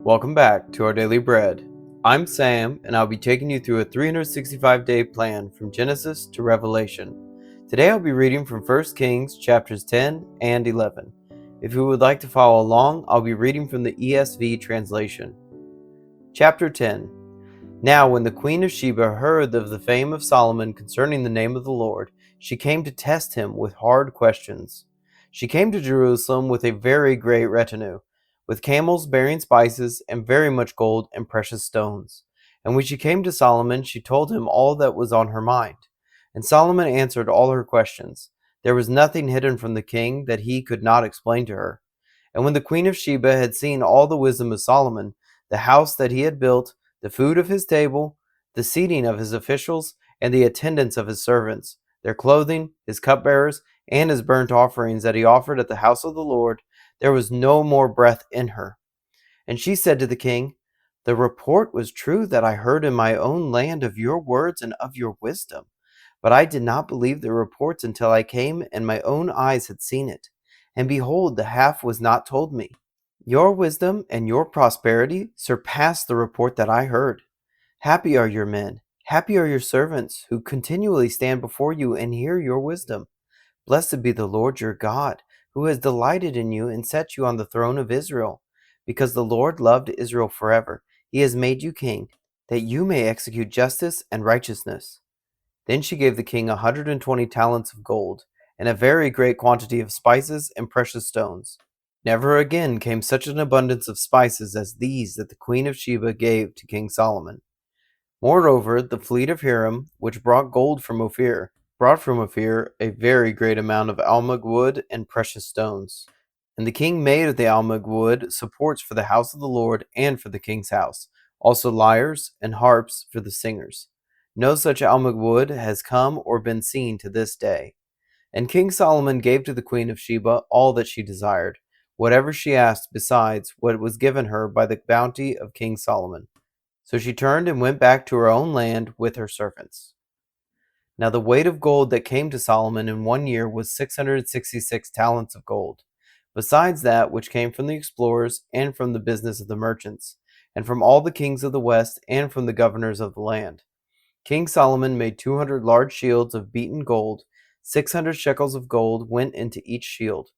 Welcome back to our Daily Bread. I'm Sam, and I'll be taking you through a 365-day plan from Genesis to Revelation. Today I'll be reading from 1 Kings chapters 10 and 11. If you would like to follow along, I'll be reading from the ESV translation. Chapter 10. Now when the queen of Sheba heard of the fame of Solomon concerning the name of the Lord, she came to test him with hard questions. She came to Jerusalem with a very great retinue, with camels bearing spices and very much gold and precious stones. And when she came to Solomon, she told him all that was on her mind. And Solomon answered all her questions. There was nothing hidden from the king that he could not explain to her. And when the queen of Sheba had seen all the wisdom of Solomon, the house that he had built, the food of his table, the seating of his officials, and the attendance of his servants, their clothing, his cupbearers, and his burnt offerings that he offered at the house of the Lord, there was no more breath in her. And she said to the king, "The report was true that I heard in my own land of your words and of your wisdom. But I did not believe the reports until I came and my own eyes had seen it. And behold, the half was not told me. Your wisdom and your prosperity surpass the report that I heard. Happy are your men, happy are your servants, who continually stand before you and hear your wisdom. Blessed be the Lord your God, who has delighted in you and set you on the throne of Israel. Because the Lord loved Israel forever, he has made you king, that you may execute justice and righteousness." Then she gave the king 120 talents of gold, and a very great quantity of spices and precious stones. Never again came such an abundance of spices as these that the queen of Sheba gave to King Solomon. Moreover, the fleet of Hiram, which brought gold from Ophir, brought from Ophir a very great amount of almug wood and precious stones. And the king made of the almug wood supports for the house of the Lord and for the king's house, also lyres and harps for the singers. No such almug wood has come or been seen to this day. And King Solomon gave to the queen of Sheba all that she desired, whatever she asked besides what was given her by the bounty of King Solomon. So she turned and went back to her own land with her servants. Now the weight of gold that came to Solomon in 1 year was 666 talents of gold, besides that which came from the explorers and from the business of the merchants, and from all the kings of the west and from the governors of the land. King Solomon made 200 large shields of beaten gold. 600 shekels of gold went into each shield.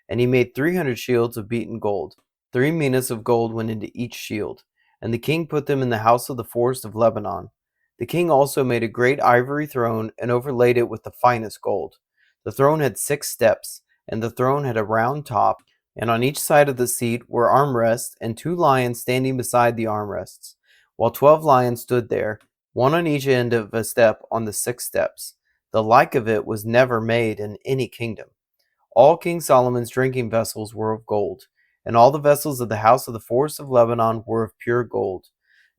And he made 300 shields of beaten gold. 3 minas of gold went into each shield. And the king put them in the house of the forest of Lebanon. The king also made a great ivory throne and overlaid it with the finest gold. The throne had 6 steps, and the throne had a round top, and on each side of the seat were armrests and 2 lions standing beside the armrests, while 12 lions stood there, one on each end of a step on the 6 steps. The like of it was never made in any kingdom. All King Solomon's drinking vessels were of gold, and all the vessels of the house of the forest of Lebanon were of pure gold.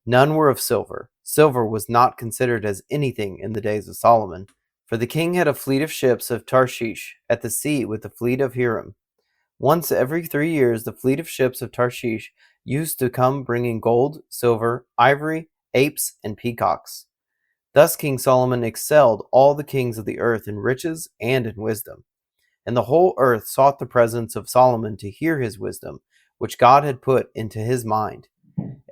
None were of silver. Silver was not considered as anything in the days of Solomon, for the king had a fleet of ships of Tarshish at the sea with the fleet of Hiram. Once every 3 years the fleet of ships of Tarshish used to come bringing gold, silver, ivory, apes, and peacocks. Thus King Solomon excelled all the kings of the earth in riches and in wisdom. And the whole earth sought the presence of Solomon to hear his wisdom, which God had put into his mind.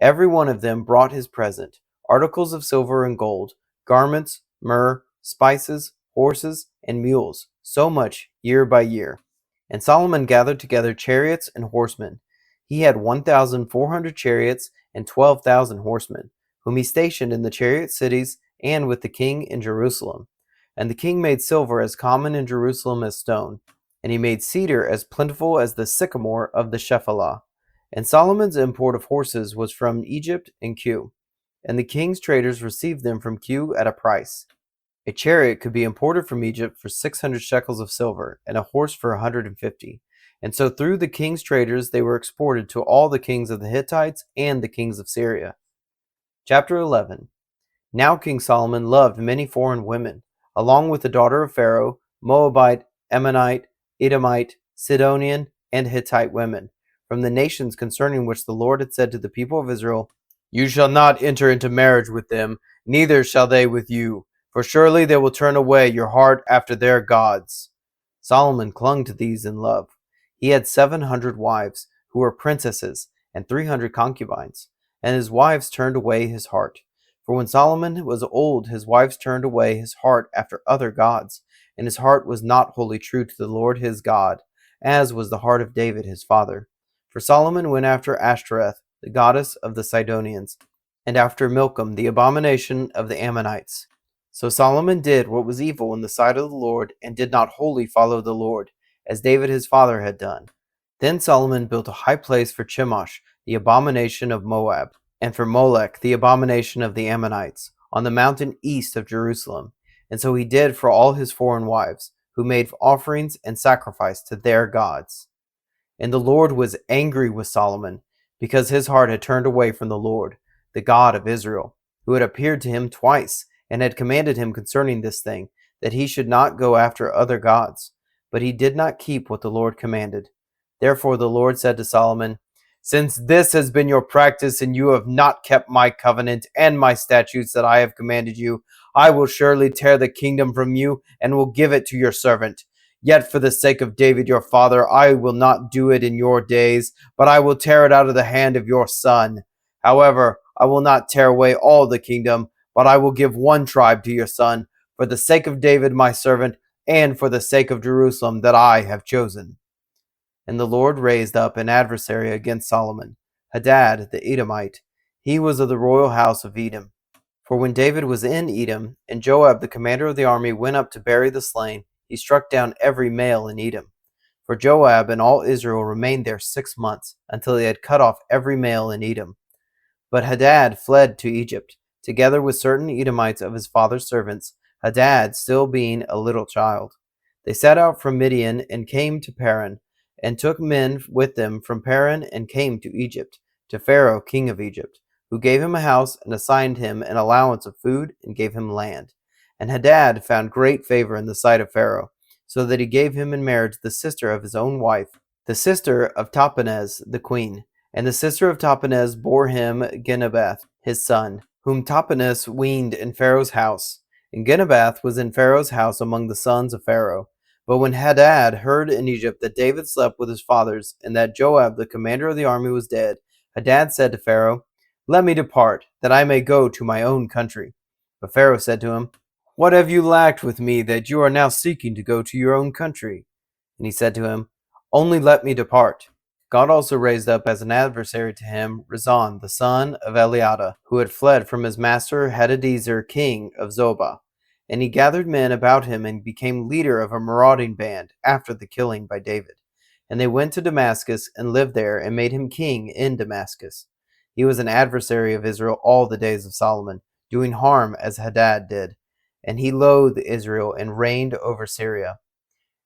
Every one of them brought his present, articles of silver and gold, garments, myrrh, spices, horses, and mules, so much year by year. And Solomon gathered together chariots and horsemen. He had 1,400 chariots and 12,000 horsemen, whom he stationed in the chariot cities and with the king in Jerusalem. And the king made silver as common in Jerusalem as stone, and he made cedar as plentiful as the sycamore of the Shephelah. And Solomon's import of horses was from Egypt and Kue, and the king's traders received them from Kue at a price. A chariot could be imported from Egypt for 600 shekels of silver, and a horse for 150. And so through the king's traders they were exported to all the kings of the Hittites and the kings of Syria. Chapter 11. Now King Solomon loved many foreign women, along with the daughter of Pharaoh, Moabite, Ammonite, Edomite, Sidonian, and Hittite women, from the nations concerning which the Lord had said to the people of Israel, "You shall not enter into marriage with them, neither shall they with you, for surely they will turn away your heart after their gods." Solomon clung to these in love. He had 700 wives, who were princesses, and 300 concubines. And his wives turned away his heart. For when Solomon was old, his wives turned away his heart after other gods, and his heart was not wholly true to the Lord his God, as was the heart of David his father. For Solomon went after Ashtoreth, the goddess of the Sidonians, and after Milcom, the abomination of the Ammonites. So Solomon did what was evil in the sight of the Lord, and did not wholly follow the Lord, as David his father had done. Then Solomon built a high place for Chemosh, the abomination of Moab, and for Molech, the abomination of the Ammonites, on the mountain east of Jerusalem. And so he did for all his foreign wives, who made offerings and sacrifice to their gods. And the Lord was angry with Solomon, because his heart had turned away from the Lord, the God of Israel, who had appeared to him twice, and had commanded him concerning this thing, that he should not go after other gods. But he did not keep what the Lord commanded. Therefore the Lord said to Solomon, "Since this has been your practice, and you have not kept my covenant and my statutes that I have commanded you, I will surely tear the kingdom from you, and will give it to your servant. Yet for the sake of David your father, I will not do it in your days, but I will tear it out of the hand of your son. However, I will not tear away all the kingdom, but I will give one tribe to your son, for the sake of David my servant, and for the sake of Jerusalem that I have chosen." And the Lord raised up an adversary against Solomon, Hadad the Edomite. He was of the royal house of Edom. For when David was in Edom, and Joab the commander of the army went up to bury the slain, he struck down every male in Edom. For Joab and all Israel remained there 6 months, until he had cut off every male in Edom. But Hadad fled to Egypt, together with certain Edomites of his father's servants, Hadad still being a little child. They set out from Midian and came to Paran, and took men with them from Paran and came to Egypt, to Pharaoh king of Egypt, who gave him a house and assigned him an allowance of food and gave him land. And Hadad found great favor in the sight of Pharaoh, so that he gave him in marriage the sister of his own wife, the sister of Tahpenes the queen. And the sister of Tahpenes bore him Genubath, his son, whom Tahpenes weaned in Pharaoh's house. And Genubath was in Pharaoh's house among the sons of Pharaoh. But when Hadad heard in Egypt that David slept with his fathers, and that Joab the commander of the army was dead, Hadad said to Pharaoh, "Let me depart, that I may go to my own country." But Pharaoh said to him, "What have you lacked with me, that you are now seeking to go to your own country?" And he said to him, "Only let me depart." God also raised up as an adversary to him Rezon the son of Eliada, who had fled from his master Hadadezer king of Zobah. And he gathered men about him and became leader of a marauding band after the killing by David. And they went to Damascus and lived there and made him king in Damascus. He was an adversary of Israel all the days of Solomon, doing harm as Hadad did. And he loathed Israel and reigned over Syria.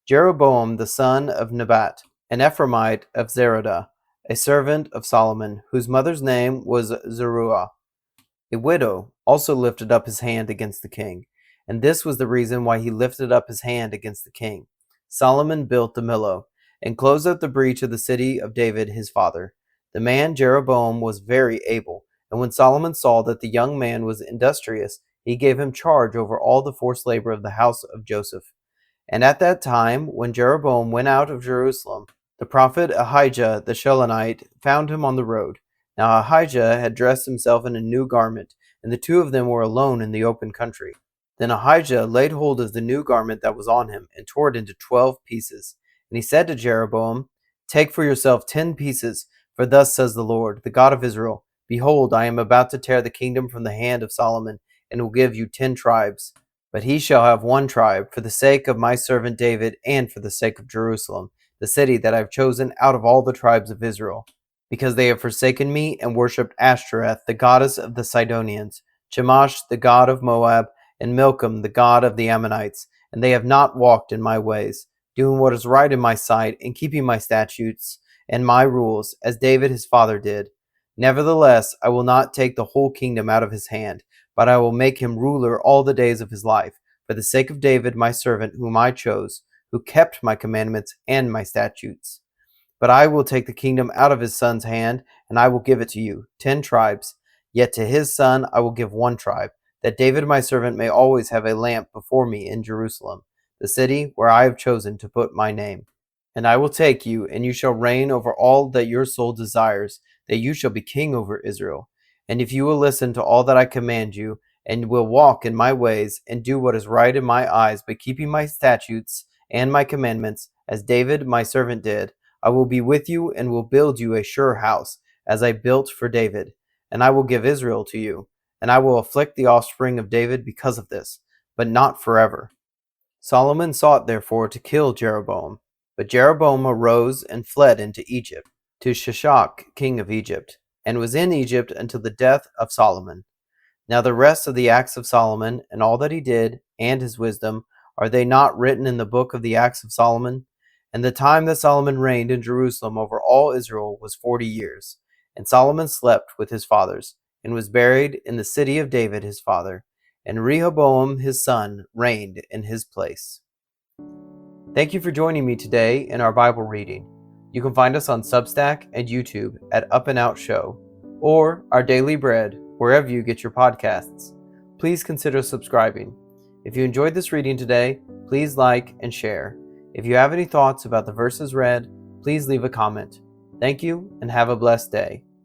Jeroboam the son of Nebat, an Ephraimite of Zerodah, a servant of Solomon, whose mother's name was Zeruiah, a widow, also lifted up his hand against the king. And this was the reason why he lifted up his hand against the king. Solomon built the Millo, and closed up the breach of the city of David his father. The man Jeroboam was very able, and when Solomon saw that the young man was industrious, he gave him charge over all the forced labor of the house of Joseph. And at that time, when Jeroboam went out of Jerusalem, the prophet Ahijah the Shilonite found him on the road. Now Ahijah had dressed himself in a new garment, and the two of them were alone in the open country. Then Ahijah laid hold of the new garment that was on him, and tore it into 12 pieces. And he said to Jeroboam, "Take for yourself 10 pieces, for thus says the Lord, the God of Israel, Behold, I am about to tear the kingdom from the hand of Solomon, and will give you 10 tribes. But he shall have 1 tribe, for the sake of my servant David, and for the sake of Jerusalem, the city that I have chosen out of all the tribes of Israel, because they have forsaken me and worshipped Ashtoreth, the goddess of the Sidonians, Chemosh, the god of Moab, and Milcom, the god of the Ammonites, and they have not walked in my ways, doing what is right in my sight, and keeping my statutes and my rules, as David his father did. Nevertheless, I will not take the whole kingdom out of his hand, but I will make him ruler all the days of his life, for the sake of David my servant, whom I chose, who kept my commandments and my statutes. But I will take the kingdom out of his son's hand, and I will give it to you, 10 tribes. Yet to his son I will give 1 tribe, that David my servant may always have a lamp before me in Jerusalem, the city where I have chosen to put my name. And I will take you, and you shall reign over all that your soul desires, that you shall be king over Israel. And if you will listen to all that I command you, and will walk in my ways, and do what is right in my eyes by keeping my statutes and my commandments, as David my servant did, I will be with you and will build you a sure house, as I built for David. And I will give Israel to you, and I will afflict the offspring of David because of this, but not forever. Solomon sought therefore to kill Jeroboam. But Jeroboam arose and fled into Egypt, to Shishak king of Egypt, and was in Egypt until the death of Solomon. Now the rest of the acts of Solomon, and all that he did, and his wisdom, are they not written in the book of the acts of Solomon? And the time that Solomon reigned in Jerusalem over all Israel was 40 years. And Solomon slept with his fathers, and was buried in the city of David his father. And Rehoboam his son reigned in his place. Thank you for joining me today in our Bible reading. You can find us on Substack and YouTube at Up+Out Show, or Our Daily Bread, wherever you get your podcasts. Please consider subscribing. If you enjoyed this reading today, please like and share. If you have any thoughts about the verses read, please leave a comment. Thank you and have a blessed day.